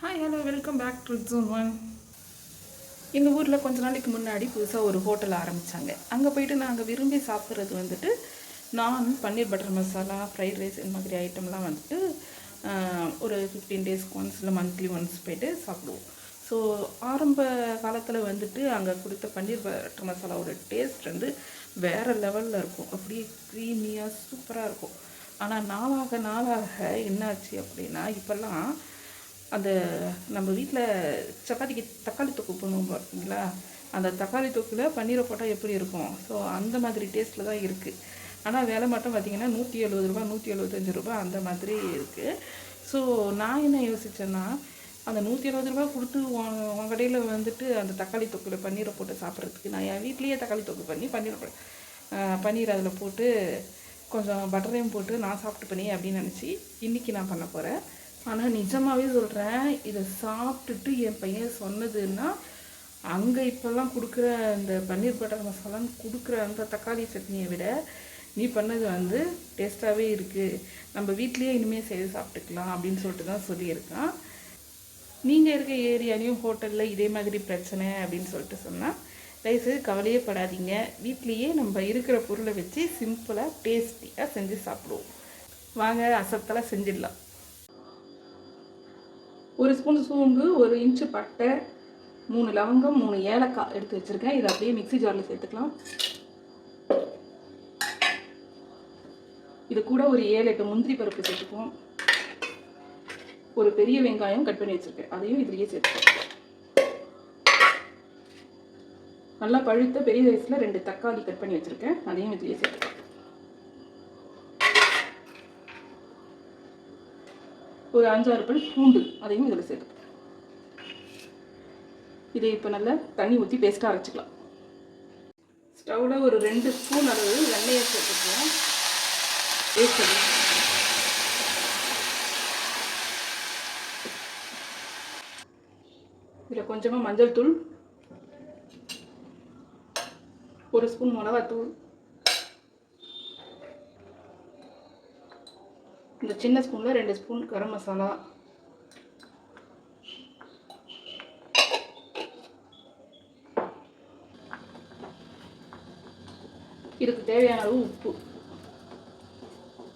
Hi hello welcome back to zone one. எங்கள் ஊரில் கொஞ்ச நாளைக்கு முன்னாடி புதுசாக ஒரு ஹோட்டல் ஆரம்பித்தாங்க. அங்கே போயிட்டு நாங்கள் விரும்பி சாப்பிட்றது வந்துட்டு நான் பன்னீர் பட்டர் மசாலா, ஃப்ரைட் ரைஸ் இந்த மாதிரி ஐட்டம்லாம் வந்துட்டு ஒரு 15 டேஸ்க்கு ஒன்ஸ் இல்லை மந்த்லி ஒன்ஸ் போய்ட்டு சாப்பிடுவோம். ஸோ ஆரம்ப காலத்தில் வந்துட்டு அங்கே கொடுத்த பன்னீர் பட்டர் மசாலாவோட டேஸ்ட் வந்து வேறு லெவலில் இருக்கும். அப்படியே க்ரீமியாக சூப்பராக இருக்கும். ஆனால் நாளாக நாளாக என்னாச்சு அப்படின்னா, இப்போல்லாம் அந்த நம்ம வீட்டில் சப்பாத்திக்கு தக்காளி தொக்கு பண்ணுவோம் பார்த்தீங்களா, அந்த தக்காளி தொக்கில் பன்னீரை போட்டால் எப்படி இருக்கும், ஸோ அந்த மாதிரி டேஸ்ட்டில் தான் இருக்குது. ஆனால் விலை மட்டும் பார்த்திங்கன்னா 170 ரூபா 175 ரூபா அந்த மாதிரி இருக்குது. ஸோ நான் என்ன யோசித்தேன்னா, அந்த 170 ரூபா கொடுத்து உன் கடையில் வந்துட்டு அந்த தக்காளி தொக்கில் பன்னீரை போட்டு சாப்பிட்றதுக்கு நான் என் வீட்லேயே தக்காளி தொக்கு பண்ணி பன்னீர் அதில் போட்டு கொஞ்சம் பட்டரையும் போட்டு நான் சாப்பிட்டு பண்ணி அப்படின்னு நினச்சி இன்றைக்கி நான் பண்ண போகிறேன். ஆனால் நிஜமாகவே சொல்கிறேன், இதை சாப்பிட்டுட்டு என் பையன் சொன்னதுன்னா, அங்கே இப்போல்லாம் கொடுக்குற இந்த பன்னீர் பட்டர் மசாலான்னு கொடுக்குற அந்த தக்காளி சட்னியை விட நீ பண்ணது வந்து டேஸ்ட்டாகவே இருக்குது, நம்ம வீட்லேயே இனிமேல் செய்து சாப்பிட்டுக்கலாம் அப்படின்னு சொல்லிட்டு தான் சொல்லியிருக்கான். நீங்கள் இருக்க ஏரியாலையும் ஹோட்டலில் இதே மாதிரி பிரச்சனை அப்படின்னு சொல்லிட்டு சொன்னால் தயவுசெய்து கவலையே படாதீங்க. வீட்லேயே நம்ம இருக்கிற பொருளை வச்சு சிம்பிளாக டேஸ்டியாக செஞ்சு சாப்பிடுவோம். வாங்க அசத்தெல்லாம் செஞ்சிடலாம். 1 ஸ்பூன் சோம்பு, 1 இன்ச்சு பட்டை, 3 லவங்கம், 3 ஏலக்காய் எடுத்து வச்சுருக்கேன். இதை அப்படியே மிக்ஸி ஜாரில் சேர்த்துக்கலாம். இது கூட ஒரு 7-8 முந்திரி பருப்பு சேர்த்துக்குவோம். ஒரு பெரிய வெங்காயம் கட் பண்ணி வச்சுருக்கேன், அதையும் இதுலேயே சேர்த்துக்கலாம். நல்லா பழுத்த பெரிய சைஸில் 2 தக்காளி கட் பண்ணி வச்சுருக்கேன், அதையும் இதுலேயே சேர்த்துக்கலாம். ஒரு 5-6 பல் பூண்டு, அதையும் இதில் சேர்த்துக்கலாம். இதை இப்போ நல்லா தண்ணி ஊற்றி பேஸ்ட்டாக அரைச்சிக்கலாம். ஸ்டவ்வில் ஒரு 2 ஸ்பூன் அளவு எண்ணெயை சேர்த்துக்கலாம். இதில் கொஞ்சமாக மஞ்சள் தூள், 1 ஸ்பூன் மிளகாத்தூள், இந்த சின்ன ஸ்பூனில் 2 ஸ்பூன் கரம் மசாலா, இதுக்கு தேவையான அளவு உப்பு,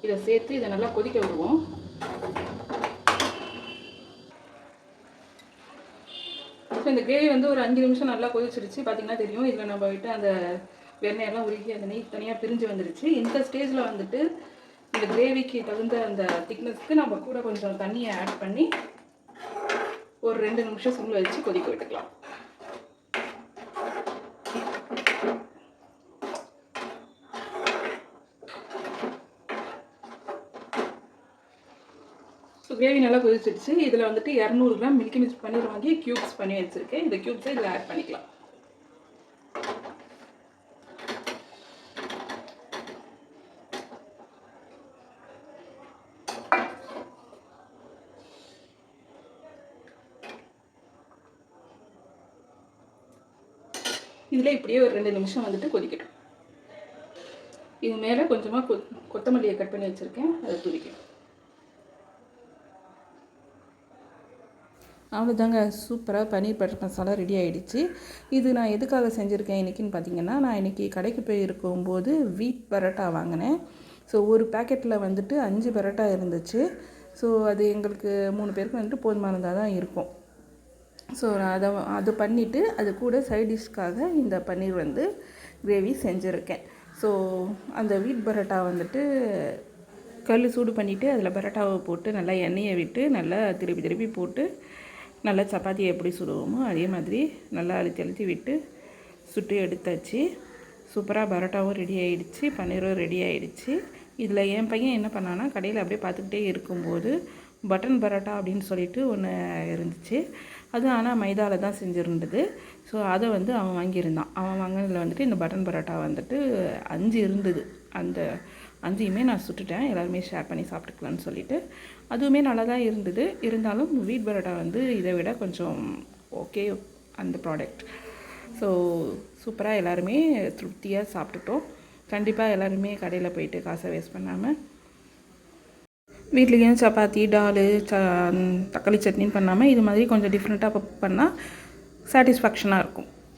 இதை சேர்த்து இதை நல்லா கொதிக்க விடுவோம். ஸோ இந்த கிரேவி வந்து ஒரு 5 நிமிஷம் நல்லா கொதிச்சிருச்சு. பார்த்திங்கன்னா தெரியும், இதில் நம்ம விட்டு அந்த வெண்ணெயெல்லாம் உருகி அந்த நெய் தனியாக பிரிஞ்சு வந்துடுச்சு. இந்த ஸ்டேஜில் வந்துட்டு இந்த கிரேவிக்கு தகுந்த அந்த திக்னஸ்க்கு நம்ம கூட கொஞ்சம் தண்ணியை ஆட் பண்ணி ஒரு 2 நிமிஷம் சிம்மில் வச்சு கொதிக்க விட்டுக்கலாம். ஸோ கிரேவி நல்லா கொதிச்சிடுச்சு. இதில் வந்துட்டு 200 கிராம் மில்கி மிக்ஸ் பன்னீர் வாங்கி க்யூப்ஸ் பண்ணி வச்சுருக்கேன். இந்த க்யூப்ஸை இதில் ஆட் பண்ணிக்கலாம். இதில் இப்படியே ஒரு 2 நிமிஷம் வந்துட்டு கொதிக்கட்டும். இது மேலே கொஞ்சமாக கொத்தமல்லியை கட் பண்ணி வச்சுருக்கேன், அதை தூவிக்கணும். அவ்வளோதாங்க, சூப்பராக பன்னீர் பட்டர் மசாலா ரெடி ஆகிடுச்சு. இது நான் எதுக்காக செஞ்சுருக்கேன் இன்றைக்கின்னு பார்த்தீங்கன்னா, நான் இன்றைக்கி கடைக்கு போய் இருக்கும்போது வீட் பரோட்டா வாங்கினேன். ஸோ ஒரு பேக்கெட்டில் வந்துட்டு 5 பரோட்டா இருந்துச்சு. ஸோ அது எங்களுக்கு 3 பேருக்கு வந்துட்டு போதுமானதாக தான் இருக்கும். ஸோ அது பண்ணிவிட்டு அது கூட சைட் டிஷ்க்காக இந்த பன்னீர் வந்து கிரேவி செஞ்சுருக்கேன். ஸோ அந்த வீட் பரோட்டா வந்துட்டு கல் சூடு பண்ணிவிட்டு அதில் பரோட்டாவை போட்டு நல்லா எண்ணெயை விட்டு நல்லா திருப்பி போட்டு நல்லா சப்பாத்தியை எப்படி சுடுவோமோ அதே மாதிரி நல்லா அழுத்தி விட்டு சுட்டு எடுத்தாச்சு. சூப்பராக பரோட்டாவும் ரெடி ஆகிடுச்சு, பன்னீரும் ரெடி ஆகிடுச்சு. இதில் என் பையன் என்ன பண்ணான்னா, கடையில் அப்படியே பார்த்துக்கிட்டே இருக்கும்போது பட்டன் பரோட்டா அப்படின்னு சொல்லிட்டு ஒன்று இருந்துச்சு. அது ஆனால் மைதாவில் தான் செஞ்சுருந்தது. ஸோ அதை வந்து அவன் வாங்கியிருந்தான். அவன் வாங்கினதில் வந்துட்டு இந்த பட்டன் பரோட்டா வந்துட்டு 5 இருந்தது. அந்த 5யுமே நான் சுட்டுட்டேன், எல்லாருமே ஷேர் பண்ணி சாப்பிட்டுக்கலான்னு சொல்லிட்டு. அதுவுமே நல்லா தான் இருந்தது. இருந்தாலும் வீட் பரோட்டா வந்து இதை விட கொஞ்சம் ஓகே அந்த ப்ராடக்ட். ஸோ சூப்பராக எல்லாருமே திருப்தியாக சாப்பிட்டுட்டோம். கண்டிப்பாக எல்லாருமே கடையில் போயிட்டு காசை வேஸ்ட் பண்ணாமல் வீட்லேயும் சப்பாத்தி டால் தக்காளி சட்னின்னு பண்ணாமல் இது மாதிரி கொஞ்சம் டிஃப்ரெண்ட்டாக பண்ணால் சாட்டிஸ்ஃபேக்ஷனாக இருக்கும்.